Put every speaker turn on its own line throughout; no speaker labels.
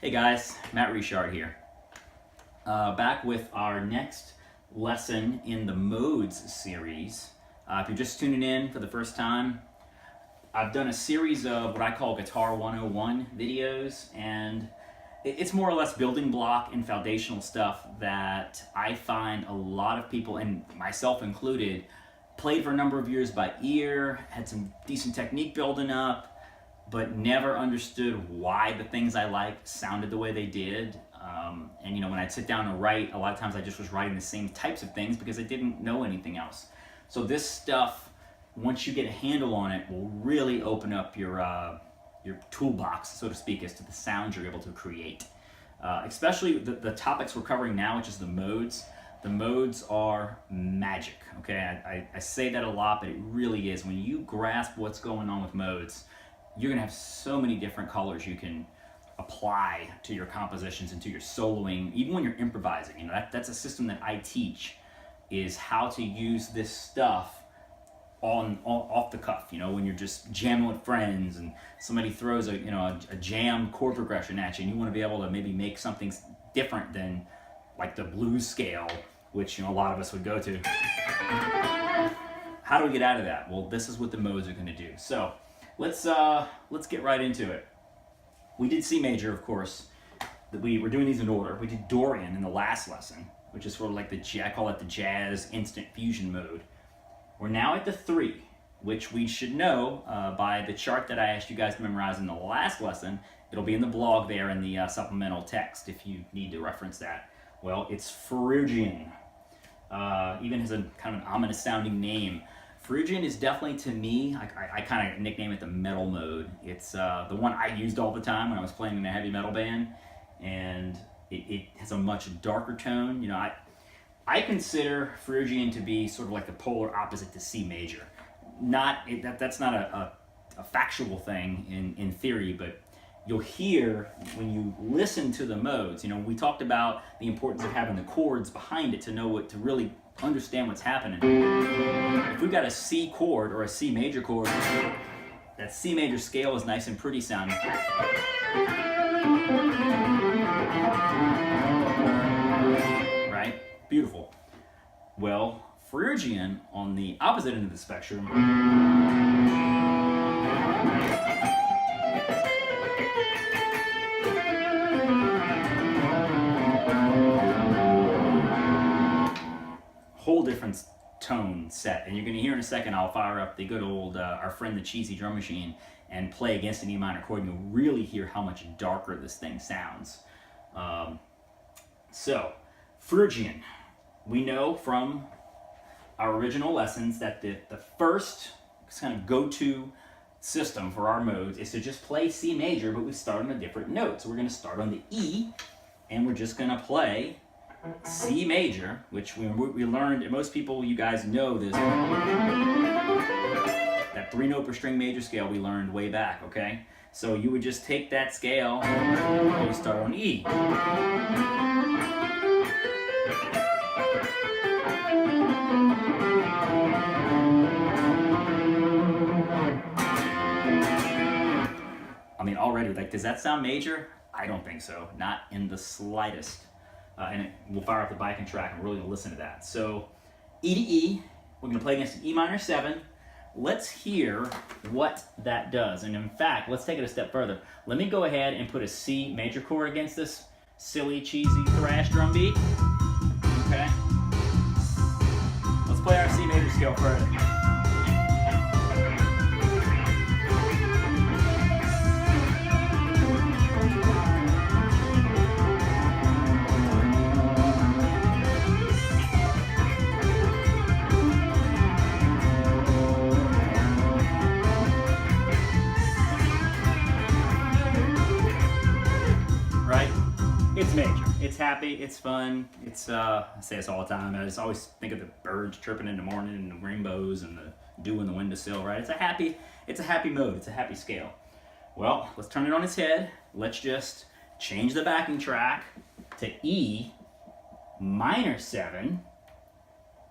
Hey guys, Matt Richard here. Back with our next lesson in the modes series. If you're just tuning in for the first time, I've done a series of what I call Guitar 101 videos, and it's more or less building block and foundational stuff that I find a lot of people, and myself included, played for a number of years by ear, had some decent technique building up, but never understood why the things I liked sounded the way they did. And you know, when I'd sit down and write, a lot of times I just was writing the same types of things because I didn't know anything else. So this stuff, once you get a handle on it, will really open up your toolbox, so to speak, as to the sounds you're able to create. Especially the topics we're covering now, which is the modes. The modes are magic, okay? I say that a lot, but it really is. When you grasp what's going on with modes, you're gonna have so many different colors you can apply to your compositions and to your soloing, even when you're improvising. You know, that's a system that I teach, is how to use this stuff off the cuff. You know, when you're just jamming with friends and somebody throws a jam chord progression at you, and you want to be able to maybe make something different than like the blues scale, which a lot of us would go to. How do we get out of that? Well, this is what the modes are going to do. So let's get right into it. We did C major, of course. We were doing these in order. We did Dorian in the last lesson, which is sort of like I call it the jazz instant fusion mode. We're now at the 3, which we should know by the chart that I asked you guys to memorize in the last lesson. It'll be in the blog there in the supplemental text if you need to reference that. Well, it's Phrygian. Even has a kind of an ominous sounding name. Phrygian is definitely, to me, I kind of nickname it the metal mode. It's the one I used all the time when I was playing in a heavy metal band, and it has a much darker tone. You know, I consider Phrygian to be sort of like the polar opposite to C major. That's not a factual thing in theory, but you'll hear when you listen to the modes. You know, we talked about the importance of having the chords behind it to really understand what's happening. If we've got a C chord or a C major chord, that C major scale is nice and pretty sounding. Right? Beautiful. Well, Phrygian, on the opposite end of the spectrum, whole different tone set, and you're going to hear in a second. I'll fire up the good old our friend the cheesy drum machine and play against an E minor chord, and you'll really hear how much darker this thing sounds. So Phrygian, we know from our original lessons that the first kind of go-to system for our modes is to just play C major, but we start on a different note. So we're going to start on the E, and we're just going to play C major, which we learned, and most people, you guys know this, that 3-note per string major scale we learned way back, okay? So you would just take that scale and you start on E. I mean, already, like, does that sound major? I don't think so, not in the slightest. And we'll fire up the backing track and really listen to that. So E to E, we're going to play against an E minor 7. Let's hear what that does. And in fact, let's take it a step further. Let me go ahead and put a C major chord against this silly, cheesy thrash drum beat. Okay? Let's play our C major scale further. It's major. It's happy. It's fun. It's I say this all the time. I just always think of the birds chirping in the morning and the rainbows and the dew in the windowsill. Right? It's a happy mode. It's a happy scale. Well, let's turn it on its head. Let's just change the backing track to E minor 7.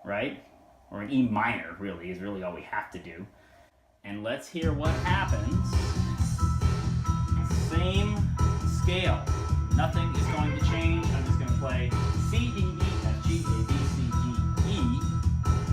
Right? Or an E minor. Really is really all we have to do. And let's hear what happens. Same scale. Nothing is going to change. I'm just going to play C, D, E, F, G, A, B, C, D, E.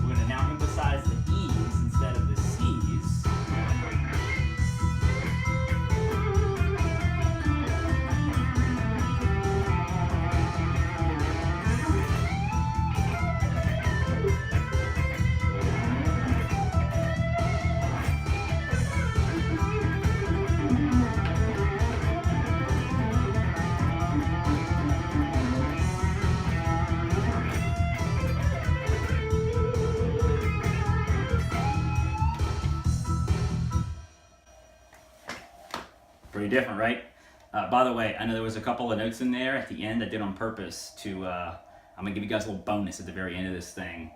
We're going to now emphasize the E's instead of the C's. Pretty different, right? By the way, I know there was a couple of notes in there at the end I did on purpose to, I'm gonna give you guys a little bonus at the very end of this thing,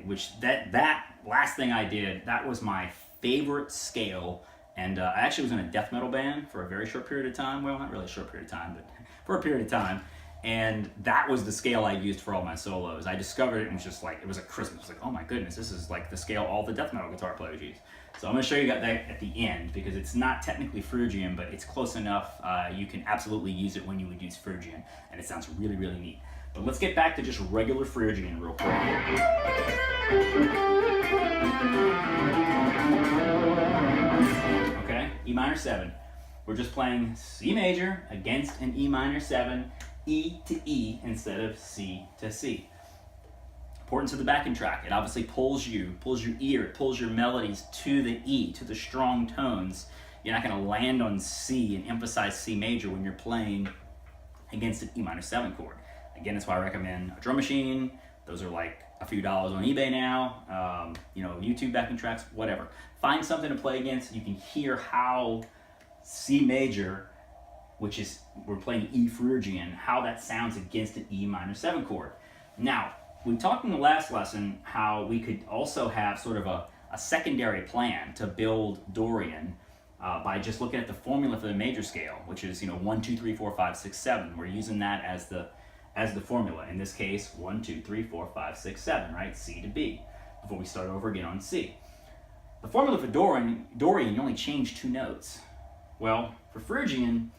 which that last thing I did, that was my favorite scale, and I actually was in a death metal band for a very short period of time, well, not really a short period of time, but for a period of time, and that was the scale I used for all my solos. I discovered it and was just like, it was a Christmas, it was like, oh my goodness, this is like the scale all the death metal guitar players use. So I'm going to show you that at the end, because it's not technically Phrygian, but it's close enough. You can absolutely use it when you would use Phrygian, and it sounds really, really neat. But let's get back to just regular Phrygian real quick. Okay, E minor 7. We're just playing C major against an E minor 7, E to E instead of C to C. Importance of the backing track, it obviously pulls your ear, it pulls your melodies to the E, to the strong tones. You're not going to land on C and emphasize C major when you're playing against an E minor 7 chord. Again, that's why I recommend a drum machine. Those are like a few dollars on eBay now. You know, YouTube backing tracks, whatever. Find something to play against. You can hear how C major, which is, we're playing E Phrygian, how that sounds against an E minor 7 chord. Now, we talked in the last lesson how we could also have sort of a secondary plan to build Dorian by just looking at the formula for the major scale, which is, you know, 1, 2, 3, 4, 5, 6, 7. We're using that as the formula. In this case, 1, 2, 3, 4, 5, 6, 7, right? C to B, before we start over again on C. The formula for Dorian, you only change 2 notes. Well, for Phrygian,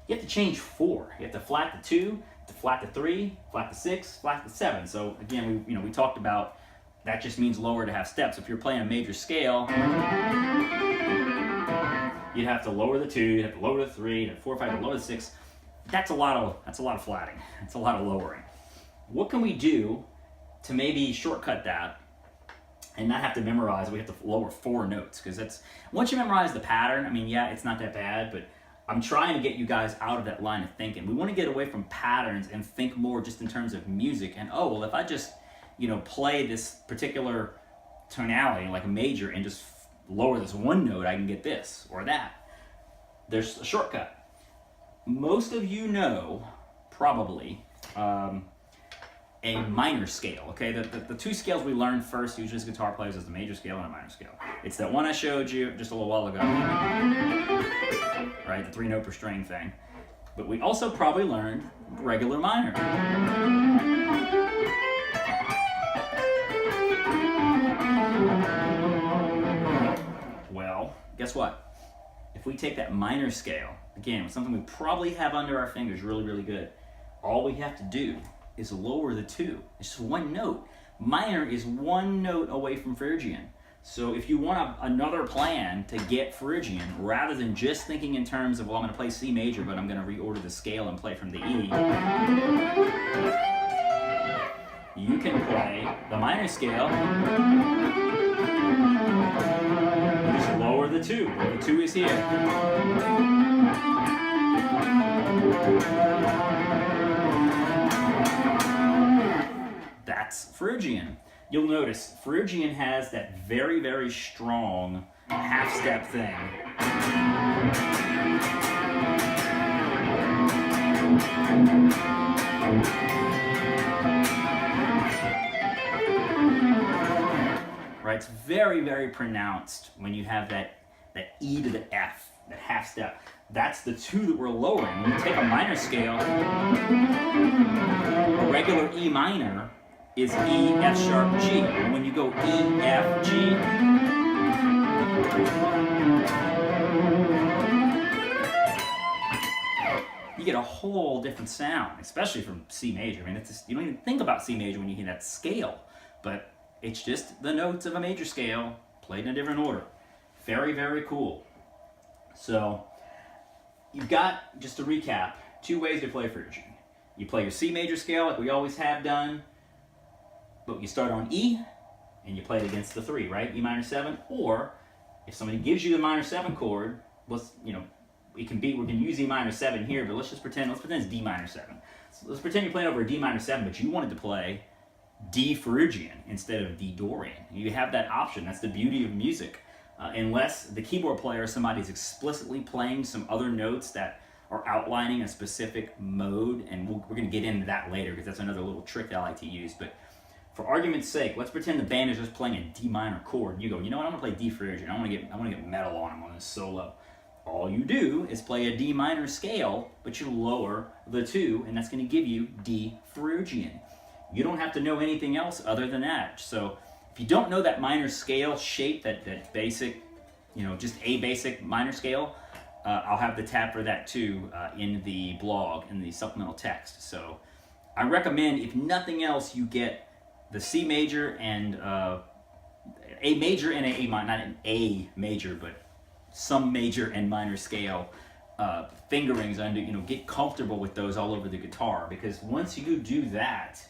you have to change 4. You have to flat the 2, to flat to 3, flat to 6, flat to 7. So again, we talked about that just means lower to have steps. If you're playing a major scale, you'd have to lower the 2, you'd have to lower the 3, you'd have 4, 5, lower the 6. That's a lot of flatting. That's a lot of lowering. What can we do to maybe shortcut that and not have to memorize? We have to lower 4 notes, because that's, once you memorize the pattern, I mean, yeah, it's not that bad, but I'm trying to get you guys out of that line of thinking. We want to get away from patterns and think more just in terms of music. And oh, well, if I just, you know, play this particular tonality, like a major, and just lower this 1 note, I can get this or that. There's a shortcut. Most of you know, probably, a minor scale, okay? The 2 scales we learned first, usually as guitar players, is the major scale and a minor scale. It's that one I showed you just a little while ago, right? The 3 note per string thing. But we also probably learned regular minor. Well, guess what? If we take that minor scale, again, something we probably have under our fingers really, really good, all we have to do is lower the 2. It's just 1 note. Minor is 1 note away from Phrygian. So if you want another plan to get Phrygian, rather than just thinking in terms of, well, I'm going to play C major, but I'm going to reorder the scale and play from the E, you can play the minor scale, just lower the 2. The 2 is here. That's Phrygian. You'll notice Phrygian has that very, very strong half-step thing. Right? It's very, very pronounced when you have that E to the F, that half step. That's the 2 that we're lowering. When you take a minor scale, a regular E minor is E, F sharp, G. And when you go E, F, G, you get a whole different sound, especially from C major. I mean, it's just, you don't even think about C major when you hear that scale, but it's just the notes of a major scale played in a different order. Very, very cool. So you've got, just to recap, two ways to play Phrygian. You play your C major scale like we always have done, but you start on E and you play it against the 3, right? E minor 7, or if somebody gives you the minor 7 chord, let's, you know, we can use E minor 7 here, but let's pretend it's D minor 7. So let's pretend you're playing over a D minor 7, but you wanted to play D Phrygian instead of D Dorian. You have that option. That's the beauty of music. Unless the keyboard player, somebody's explicitly playing some other notes that are outlining a specific mode, and we're going to get into that later because that's another little trick that I like to use. But for argument's sake, let's pretend the band is just playing a D minor chord, and you go, you know what, I'm going to play D Phrygian. I want to get metal on them on this solo. All you do is play a D minor scale, but you lower the 2, and that's going to give you D Phrygian. You don't have to know anything else other than that. So if you don't know that minor scale shape, that basic, you know, just a basic minor scale, I'll have the tab for that too in the blog, in the supplemental text. So I recommend, if nothing else, you get the C major and A major and A minor, not an A major, but some major and minor scale fingerings under, you know, get comfortable with those all over the guitar, because once you do that,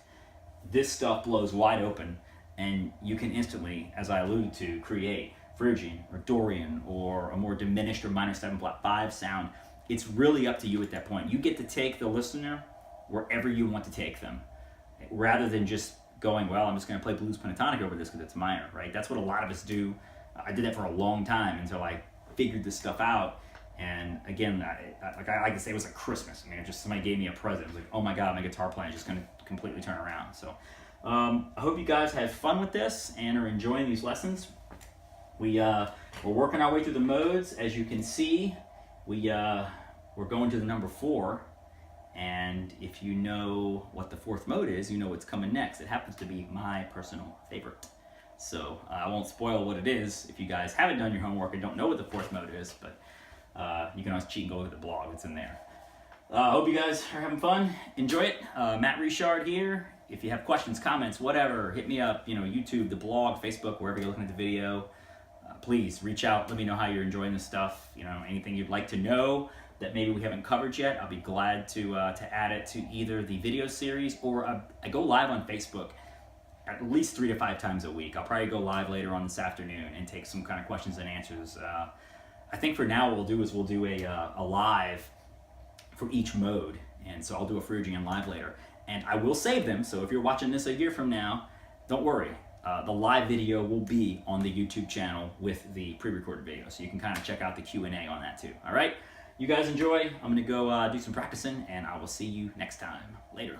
this stuff blows wide open, and you can instantly, as I alluded to, create Phrygian or Dorian or a more diminished or minor 7/5 sound. It's really up to you at that point. You get to take the listener wherever you want to take them, rather than just going, well, I'm just going to play blues pentatonic over this because it's minor, right? That's what a lot of us do. I did that for a long time until I figured this stuff out. And again, I can say it was like Christmas. I mean, just somebody gave me a present. It was like, oh my God, my guitar playing is just going to completely turn around. So I hope you guys have fun with this and are enjoying these lessons. We're working our way through the modes. As you can see, we're going to the number 4. And if you know what the 4th mode is, you know what's coming next. It happens to be my personal favorite. So I won't spoil what it is if you guys haven't done your homework and don't know what the 4th mode is, but you can always cheat and go look at the blog. It's in there. I hope you guys are having fun. Enjoy it. Matt Richard here. If you have questions, comments, whatever, hit me up. You know, YouTube, the blog, Facebook, wherever you're looking at the video. Please reach out. Let me know how you're enjoying this stuff. You know, anything you'd like to know that maybe we haven't covered yet, I'll be glad to add it to either the video series, or I go live on Facebook at least 3 to 5 times a week. I'll probably go live later on this afternoon and take some kind of questions and answers. I think for now what we'll do is we'll do a live for each mode. And so I'll do a Phrygian live later. And I will save them, so if you're watching this a year from now, don't worry. The live video will be on the YouTube channel with the pre-recorded video, so you can kind of check out the Q&A on that too. All right? You guys enjoy. I'm going to go do some practicing, and I will see you next time. Later.